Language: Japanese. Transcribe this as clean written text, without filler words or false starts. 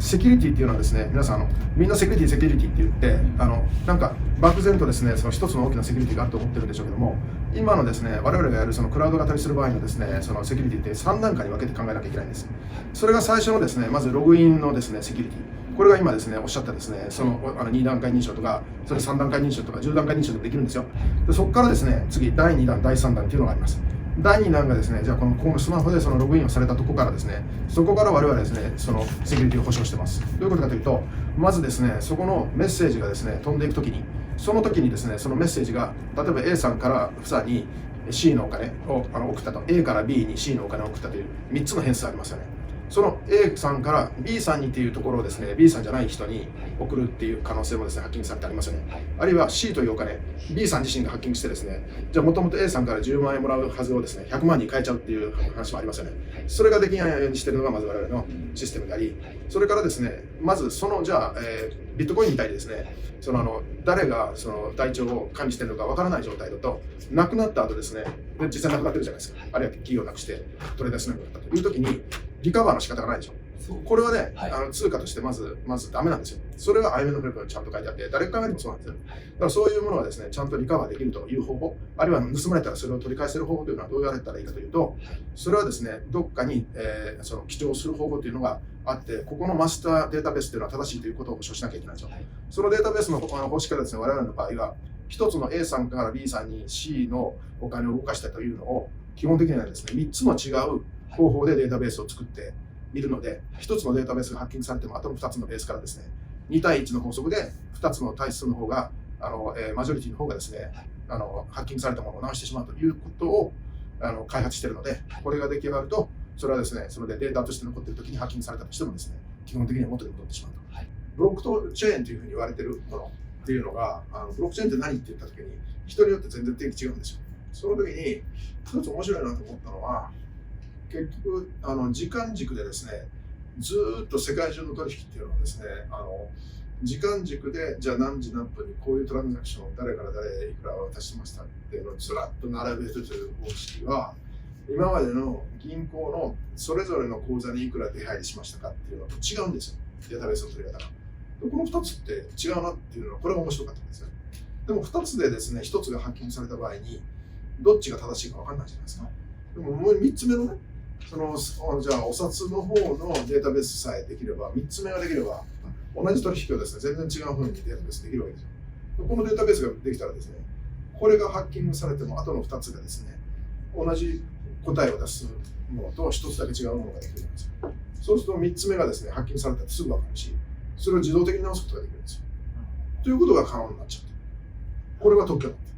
セキュリティっていうのはですね、皆さんみんなセキュリティって言ってなんか漠然とですね、その一つの大きなセキュリティがあると思ってるんでしょうけども、今のですね、我々がやるそのクラウド型にする場合のですね、そのセキュリティって3段階に分けて考えなきゃいけないんです。それが最初のですね、まずログインのですね、セキュリティ。これが今ですね、おっしゃったですね、その2段階認証とか、それ3段階認証とか10段階認証でもできるんですよ。でそこからですね、次、第2弾、第3弾っていうのがあります。第2弾がですね、じゃあこのスマホでそのログインをされたところからですね、そこから我々ですね、そのセキュリティを保証してます。どういうことかというと、まずですね、そこのメッセージがですね、飛んでいくときに、その時にですね、そのメッセージが、例えば A さんから房に C のお金を送ったと、A から B に C のお金を送ったという3つの変数ありますよね。その A さんから B さんにっていうところをですね、B さんじゃない人に送るっていう可能性もですね、ハッキングされてありますよね。あるいは C というお金、B さん自身がハッキングしてですね、じゃあもともと A さんから10万円もらうはずをですね、100万に変えちゃうっていう話もありますよね。それができないようにしているのがまず我々のシステムであり、それからですね、まずそのじゃあ、ビットコインみたいにですね、誰がその台帳を管理しているのかわからない状態だと、亡くなった後ですね、実際亡くなってるじゃないですか。あるいは企業をなくして取り出せなくなったという時に、リカバーの仕方がないでしょ。これはね、通貨としてまずダメなんですよ。それは IMF にちゃんと書いてあって、誰が考えてもそうなんですよ。だからそういうものはですね、ちゃんとリカバーできるという方法、あるいは盗まれたらそれを取り返せる方法というのはどうやられたらいいかというと、それはですね、どっかに、その記帳する方法というのがあって、ここのマスターデータベースというのは正しいということを保証しなきゃいけないんですよ。そのデータベースの方式からですね、我々の場合は、一つの A さんから B さんに C のお金を動かしたというのを、基本的にはですね、3つの違う方法でデータベースを作っているので、1つのデータベースがハッキングされても、あとの2つのベースからですね、2対1の法則で2つの対数の方が、マジョリティの方がですね、ハッキングされたものを直してしまうということを開発しているので、これが出来上がると、それはですね、それでデータとして残っているときにハッキングされたとしてもですね、基本的には元に戻ってしまうと。ブロックチェーンというふうに言われているものっていうのが、ブロックチェーンって何って言ったときに、人によって全然定義違うんですよ。その時に、一つ面白いなと思ったのは、結局、時間軸でですね、ずーっと世界中の取引っていうのはですね、時間軸で、じゃあ何時何分にこういうトランザクションを誰から誰へいくら渡しましたっていうのをずらっと並べるという方式は、今までの銀行のそれぞれの口座にいくら出入りしましたかっていうのと違うんですよ、データベースの取り方が。この2つって違うなっていうのは、これが面白かったんですよ。でも2つでですね、1つがハッキングされた場合に、どっちが正しいか分かんないじゃないですか。でももう3つ目のね、じゃあお札の方のデータベースさえできれば、3つ目ができれば、同じ取引をですね、全然違う風にデータベースできるわけですよ。このデータベースができたらですね、これがハッキングされても、後の2つがですね、同じ答えを出すものと1つだけ違うものができるんですよ。そうすると3つ目がですね、ハッキングされたらすぐ分かるし、それを自動的に直すことができるんですよ。ということが可能になっちゃう。これが特許なんです。